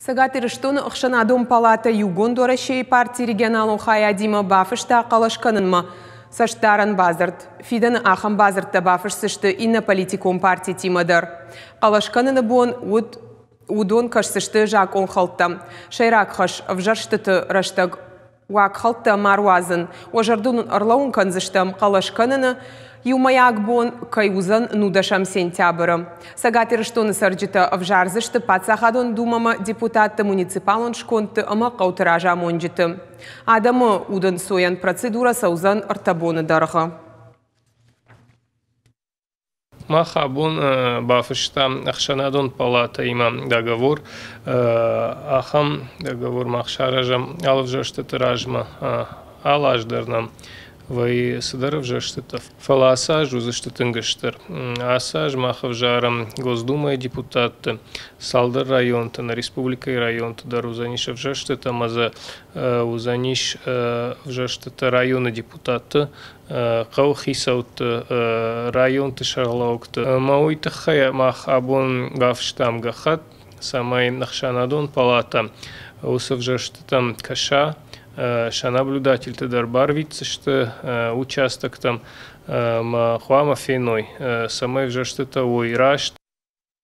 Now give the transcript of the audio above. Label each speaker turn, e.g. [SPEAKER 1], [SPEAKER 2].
[SPEAKER 1] Сагатырыштон ықшанадон палата югон дорашей партии регионалу хаядима бафышта қалашқанынма. Саштаран базырт. Фидан ахан базыртта бафышсышты инна политикон партии тимадар. Қалашқаныны бон удон кашсышты жак он халтта. Шайрак хаш вжарштыты раштаг вак халтта маруазын. Ожардун орлаун канзыштам қалашқаныны Юмаяк бон кайузан нудашам сентябры. Сагатырыштон сарджита вжарзышты пацахадон думама депутатты муниципалон шконты ама каутыража монджиты. Адамы удан соян процедура саузан артабоны дарыға.
[SPEAKER 2] Махабун бафышта ахшанадон палата има договор. Ахам договор махшаражам алвжашты тыражма алаждарнам. Вай садаров жаштытов. Фаласа жузыштытынгыштыр. Асаж махавжарам Госдума депутаты Салдар районта на республика и районта дар узанишев жаштыта маза узаниш жаштыта района депутаты Каухисаут районта шарлаукта. Мауита хая мах абон гавштам гахат самай нахшанадон палата усов жаштытам каша. Наблюдатель Тедар Барвиц, что участок там Махуама Феной, самой же что-то Уйраш.